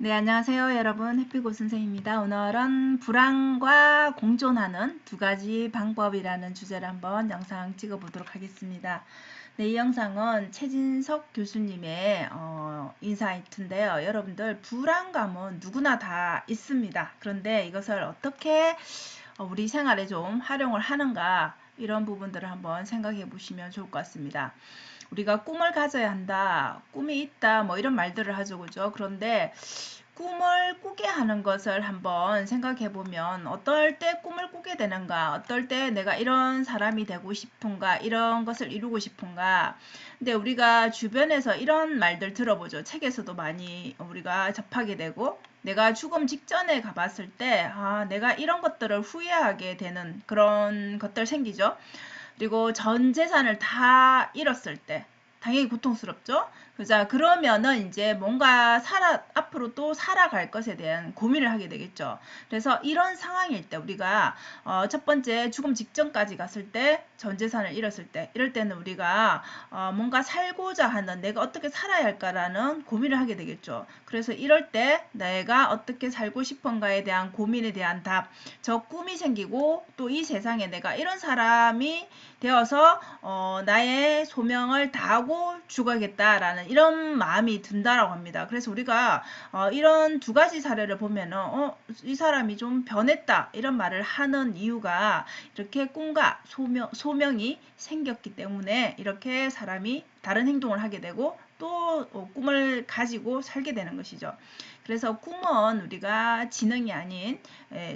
네, 안녕하세요, 여러분. 해피고 선생입니다. 오늘은 불안과 공존하는 두 가지 방법이라는 주제를 한번 영상 찍어보도록 하겠습니다. 네, 이 영상은 최진석 교수님의 인사이트인데요. 여러분들, 불안감은 누구나 다 있습니다. 그런데 이것을 어떻게 우리 생활에 좀 활용을 하는가, 이런 부분들을 한번 생각해 보시면 좋을 것 같습니다. 우리가 꿈을 가져야 한다, 꿈이 있다, 뭐 이런 말들을 하죠, 그죠? 그런데 꿈을 꾸게 하는 것을 한번 생각해 보면 어떨 때 꿈을 꾸게 되는가, 어떨 때 내가 이런 사람이 되고 싶은가, 이런 것을 이루고 싶은가. 근데 우리가 주변에서 이런 말들 들어보죠. 책에서도 많이 우리가 접하게 되고, 내가 죽음 직전에 가봤을 때 내가 이런 것들을 후회하게 되는 그런 것들 생기죠. 그리고 전 재산을 다 잃었을 때 당연히 고통스럽죠. 자, 그러면은 이제 뭔가 앞으로 또 살아갈 것에 대한 고민을 하게 되겠죠. 그래서 이런 상황일 때 우리가 첫 번째 죽음 직전까지 갔을 때, 전 재산을 잃었을 때, 이럴 때는 우리가 뭔가 살고자 하는, 내가 어떻게 살아야 할까라는 고민을 하게 되겠죠. 그래서 이럴 때 내가 어떻게 살고 싶은가에 대한 고민에 대한 답, 저 꿈이 생기고 또 이 세상에 내가 이런 사람이 되어서 나의 소명을 다하고 죽어야겠다라는 이런 마음이 든다라고 합니다. 그래서 우리가 이런 두 가지 사례를 보면은 이 사람이 좀 변했다 이런 말을 하는 이유가 이렇게 꿈과 소명이 생겼기 때문에 이렇게 사람이 다른 행동을 하게 되고 또 꿈을 가지고 살게 되는 것이죠. 그래서 꿈은 우리가 지능이 아닌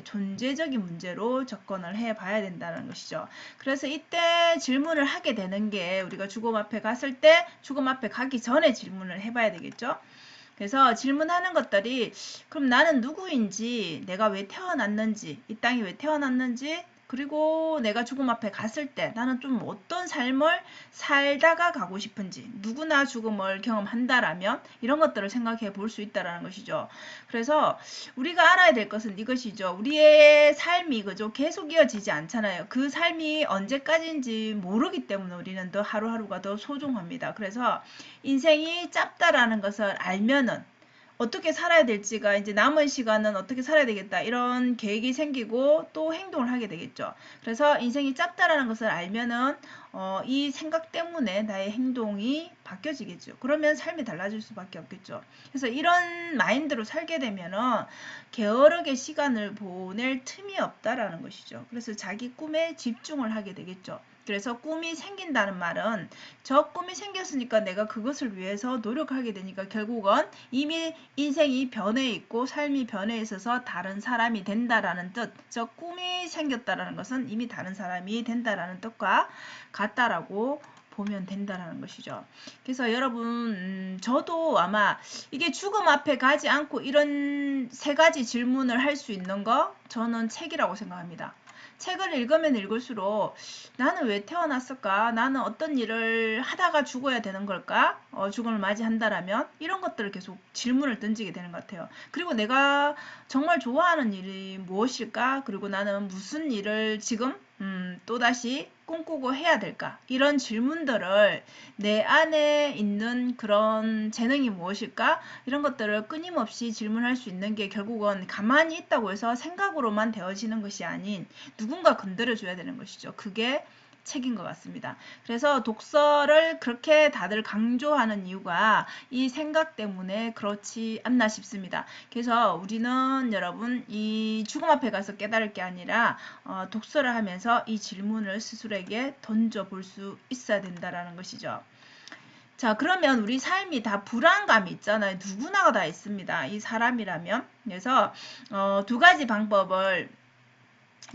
존재적인 문제로 접근을 해 봐야 된다는 것이죠. 그래서 이때 질문을 하게 되는 게, 우리가 죽음 앞에 갔을 때 죽음 앞에 가기 전에 질문을 해봐야 되겠죠. 그래서 질문하는 것들이, 그럼 나는 누구인지, 내가 왜 태어났는지, 이 땅에 왜 태어났는지, 그리고 내가 죽음 앞에 갔을 때 나는 좀 어떤 삶을 살다가 가고 싶은지, 누구나 죽음을 경험한다라면 이런 것들을 생각해 볼 수 있다라는 것이죠. 그래서 우리가 알아야 될 것은 이것이죠. 우리의 삶이 그죠, 계속 이어지지 않잖아요. 그 삶이 언제까지인지 모르기 때문에 우리는 더 하루하루가 더 소중합니다. 그래서 인생이 짧다라는 것을 알면은 어떻게 살아야 될지가, 이제 남은 시간은 어떻게 살아야 되겠다 이런 계획이 생기고 또 행동을 하게 되겠죠. 그래서 인생이 짧다라는 것을 알면은 이 생각 때문에 나의 행동이 바뀌어지겠죠. 그러면 삶이 달라질 수밖에 없겠죠. 그래서 이런 마인드로 살게 되면은 게으르게 시간을 보낼 틈이 없다라는 것이죠. 그래서 자기 꿈에 집중을 하게 되겠죠. 그래서 꿈이 생긴다는 말은 저 꿈이 생겼으니까 내가 그것을 위해서 노력하게 되니까 결국은 이미 인생이 변해 있고 삶이 변해 있어서 다른 사람이 된다라는 뜻, 저 꿈이 생겼다라는 것은 이미 다른 사람이 된다라는 뜻과 같다라고 보면 된다라는 것이죠. 그래서 여러분, 저도 아마 이게 죽음 앞에 가지 않고 이런 세 가지 질문을 할 수 있는 거, 저는 책이라고 생각합니다. 책을 읽으면 읽을수록 나는 왜 태어났을까? 나는 어떤 일을 하다가 죽어야 되는 걸까? 죽음을 맞이한다라면 이런 것들을 계속 질문을 던지게 되는 것 같아요. 그리고 내가 정말 좋아하는 일이 무엇일까? 그리고 나는 무슨 일을 지금 또다시 꿈꾸고 해야 될까? 이런 질문들을, 내 안에 있는 그런 재능이 무엇일까? 이런 것들을 끊임없이 질문할 수 있는 게 결국은 가만히 있다고 해서 생각으로만 되어지는 것이 아닌 누군가 건드려줘야 되는 것이죠. 그게 책인 것 같습니다. 그래서 독서를 그렇게 다들 강조하는 이유가 이 생각 때문에 그렇지 않나 싶습니다. 그래서 우리는 여러분, 이 죽음 앞에 가서 깨달을 게 아니라 독서를 하면서 이 질문을 스스로에게 던져볼 수 있어야 된다라는 것이죠. 자, 그러면 우리 삶이 다 불안감이 있잖아요. 누구나가 다 있습니다. 이 사람이라면. 그래서 두 가지 방법을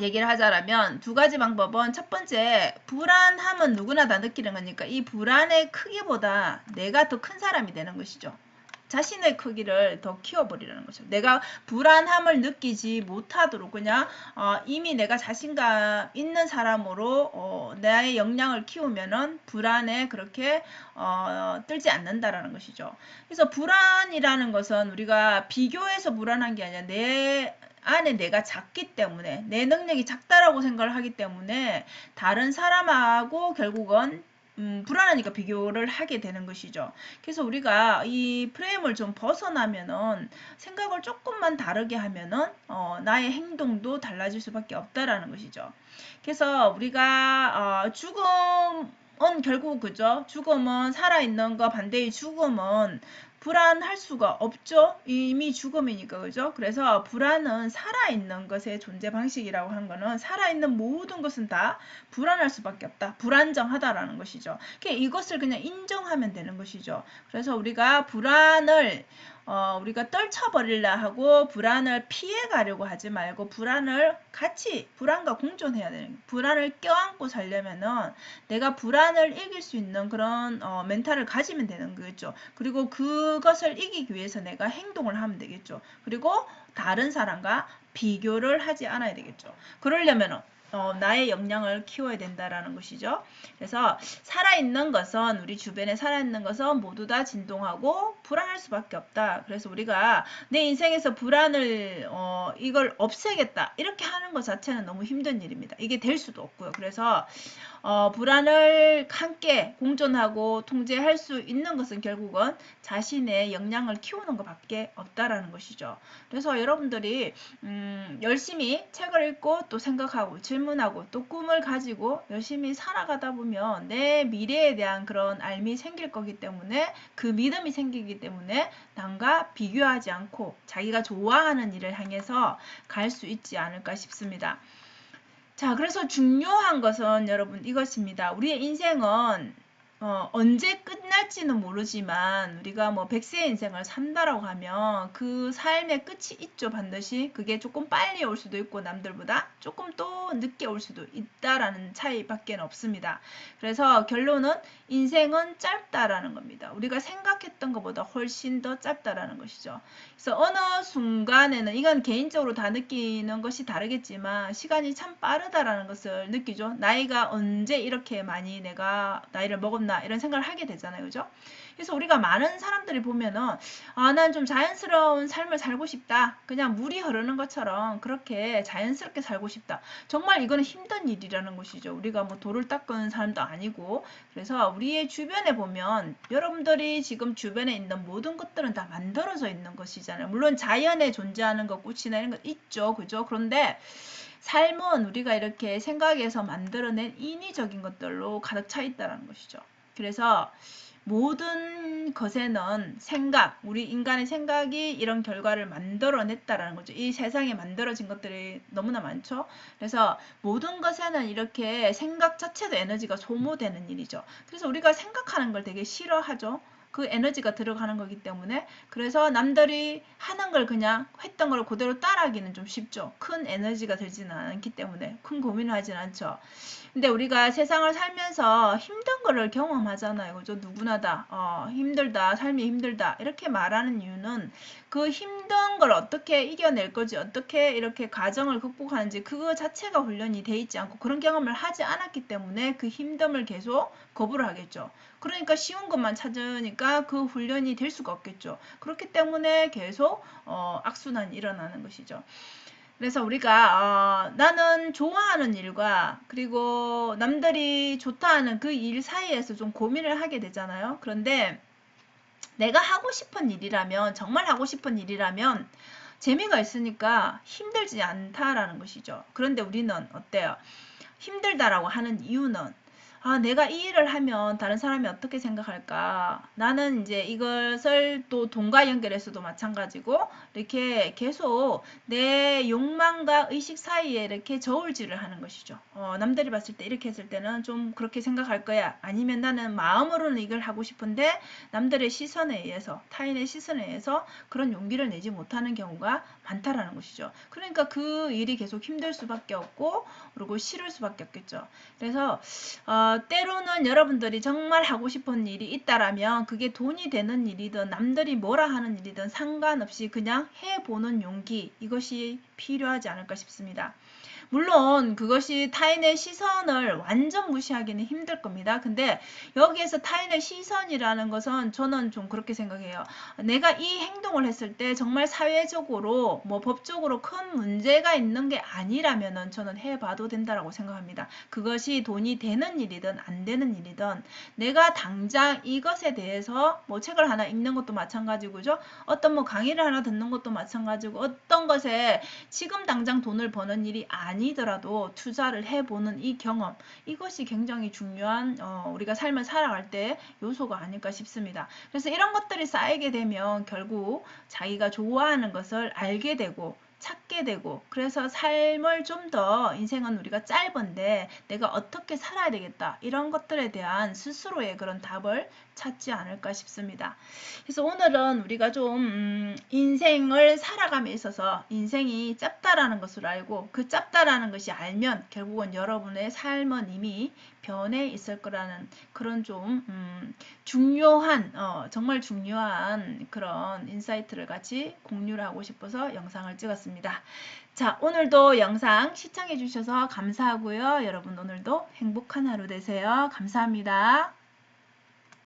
얘기를 하자라면, 두 가지 방법은, 첫 번째, 불안함은 누구나 다 느끼는 거니까 이 불안의 크기보다 내가 더 큰 사람이 되는 것이죠. 자신의 크기를 더 키워버리라는 거죠. 내가 불안함을 느끼지 못하도록 그냥 이미 내가 자신감 있는 사람으로 나의 역량을 키우면은 불안에 그렇게 떨지 않는다라는 것이죠. 그래서 불안이라는 것은 우리가 비교해서 불안한 게 아니라 내 안에 내가 작기 때문에, 내 능력이 작다라고 생각을 하기 때문에 다른 사람하고 결국은 불안하니까 비교를 하게 되는 것이죠. 그래서 우리가 이 프레임을 좀 벗어나면은 생각을 조금만 다르게 하면은 나의 행동도 달라질 수밖에 없다라는 것이죠. 그래서 우리가 죽음은 결국 그죠? 죽음은 살아있는 거 반대의 죽음은 불안할 수가 없죠. 이미 죽음이니까 그죠? 그래서 불안은 살아있는 것의 존재 방식이라고 한 거는 살아있는 모든 것은 다 불안할 수밖에 없다. 불안정하다라는 것이죠. 이것을 그냥 인정하면 되는 것이죠. 그래서 우리가 불안을 우리가 떨쳐버리려 하고 불안을 피해가려고 하지 말고 불안을 같이 불안과 공존해야 되는 불안을 껴안고 살려면은 내가 불안을 이길 수 있는 그런 멘탈을 가지면 되는 거겠죠. 그리고 그것을 이기기 위해서 내가 행동을 하면 되겠죠. 그리고 다른 사람과 비교를 하지 않아야 되겠죠. 그러려면은 나의 역량을 키워야 된다라는 것이죠. 그래서 살아있는 것은 우리 주변에 살아있는 것은 모두 다 진동하고 불안할 수밖에 없다. 그래서 우리가 내 인생에서 불안을 이걸 없애겠다 이렇게 하는 것 자체는 너무 힘든 일입니다. 이게 될 수도 없고요. 그래서 불안을 함께 공존하고 통제할 수 있는 것은 결국은 자신의 역량을 키우는 것밖에 없다라는 것이죠. 그래서 여러분들이 열심히 책을 읽고 또 생각하고 질문하고 또 꿈을 가지고 열심히 살아가다 보면 내 미래에 대한 그런 알미 생길 거기 때문에 그 믿음이 생기기 때문에 남과 비교하지 않고 자기가 좋아하는 일을 향해서 갈 수 있지 않을까 싶습니다. 자, 그래서 중요한 것은 여러분 이것입니다. 우리의 인생은 언제 끝날지는 모르지만 우리가 뭐 100세 인생을 산다라고 하면 그 삶의 끝이 있죠. 반드시 그게 조금 빨리 올 수도 있고 남들보다 조금 또 늦게 올 수도 있다라는 차이밖에 없습니다. 그래서 결론은 인생은 짧다라는 겁니다. 우리가 생각했던 것보다 훨씬 더 짧다라는 것이죠. 그래서 어느 순간에는 이건 개인적으로 다 느끼는 것이 다르겠지만 시간이 참 빠르다라는 것을 느끼죠. 나이가 언제 이렇게 많이 내가 나이를 먹었나 이런 생각을 하게 되잖아요. 그죠? 그래서 우리가 많은 사람들이 보면은 난 좀 자연스러운 삶을 살고 싶다. 그냥 물이 흐르는 것처럼 그렇게 자연스럽게 살고 싶다. 정말 이거는 힘든 일이라는 것이죠. 우리가 뭐 돌을 닦은 사람도 아니고 그래서 우리의 주변에 보면 여러분들이 지금 주변에 있는 모든 것들은 다 만들어져 있는 것이잖아요. 물론 자연에 존재하는 것, 꽃이나 이런 것 있죠. 그죠? 그런데 삶은 우리가 이렇게 생각해서 만들어낸 인위적인 것들로 가득 차 있다는 것이죠. 그래서 모든 것에는 생각, 우리 인간의 생각이 이런 결과를 만들어냈다라는 거죠. 이 세상에 만들어진 것들이 너무나 많죠. 그래서 모든 것에는 이렇게 생각 자체도 에너지가 소모되는 일이죠. 그래서 우리가 생각하는 걸 되게 싫어하죠. 그 에너지가 들어가는 거기 때문에 그래서 남들이 하는 걸 그냥 했던 걸 그대로 따라하기는 좀 쉽죠. 큰 에너지가 들지는 않기 때문에 큰 고민을 하진 않죠. 근데 우리가 세상을 살면서 힘든 거를 경험하잖아요. 그죠? 누구나 다 힘들다, 삶이 힘들다 이렇게 말하는 이유는 그 힘든 걸 어떻게 이겨낼 거지, 어떻게 이렇게 과정을 극복하는지 그거 자체가 훈련이 돼 있지 않고 그런 경험을 하지 않았기 때문에 그 힘듦을 계속 거부를 하겠죠. 그러니까 쉬운 것만 찾으니까 그 훈련이 될 수가 없겠죠. 그렇기 때문에 계속 악순환이 일어나는 것이죠. 그래서 우리가 나는 좋아하는 일과 그리고 남들이 좋다 하는 그 일 사이에서 좀 고민을 하게 되잖아요. 그런데 내가 하고 싶은 일이라면 정말 하고 싶은 일이라면 재미가 있으니까 힘들지 않다라는 것이죠. 그런데 우리는 어때요? 힘들다라고 하는 이유는 내가 이 일을 하면 다른 사람이 어떻게 생각할까? 나는 이제 이것을 또 돈과 연결해서도 마찬가지고 이렇게 계속 내 욕망과 의식 사이에 이렇게 저울질을 하는 것이죠. 남들이 봤을 때 이렇게 했을 때는 좀 그렇게 생각할 거야. 아니면 나는 마음으로는 이걸 하고 싶은데 남들의 시선에 의해서 타인의 시선에 의해서 그런 용기를 내지 못하는 경우가 많다라는 것이죠. 그러니까 그 일이 계속 힘들 수밖에 없고 그리고 싫을 수밖에 없겠죠. 그래서 때로는 여러분들이 정말 하고 싶은 일이 있다라면 그게 돈이 되는 일이든 남들이 뭐라 하는 일이든 상관없이 그냥 해보는 용기 이것이 필요하지 않을까 싶습니다. 물론 그것이 타인의 시선을 완전 무시하기는 힘들 겁니다. 근데 여기에서 타인의 시선이라는 것은 저는 좀 그렇게 생각해요. 내가 이 행동을 했을 때 정말 사회적으로 뭐 법적으로 큰 문제가 있는 게 아니라면은 저는 해봐도 된다라고 생각합니다. 그것이 돈이 되는 일이든 안 되는 일이든 내가 당장 이것에 대해서 뭐 책을 하나 읽는 것도 마찬가지고죠. 어떤 뭐 강의를 하나 듣는 것도 마찬가지고 어떤 것에 지금 당장 돈을 버는 일이 아니더라도 투자를 해보는 이 경험, 이것이 굉장히 중요한 우리가 삶을 살아갈 때 요소가 아닐까 싶습니다. 그래서 이런 것들이 쌓이게 되면 결국 자기가 좋아하는 것을 알게 되고 찾게 되고, 그래서 삶을 좀 더, 인생은 우리가 짧은데 내가 어떻게 살아야 되겠다, 이런 것들에 대한 스스로의 그런 답을 찾지 않을까 싶습니다. 그래서 오늘은 우리가 좀 인생을 살아감에 있어서 인생이 짧다라는 것을 알고, 그 짧다라는 것이 알면 결국은 여러분의 삶은 이미 변해 있을 거라는 그런 좀 중요한 정말 중요한 그런 인사이트를 같이 공유를 하고 싶어서 영상을 찍었습니다. 자, 오늘도 영상 시청해 주셔서 감사하고요. 여러분 오늘도 행복한 하루 되세요. 감사합니다.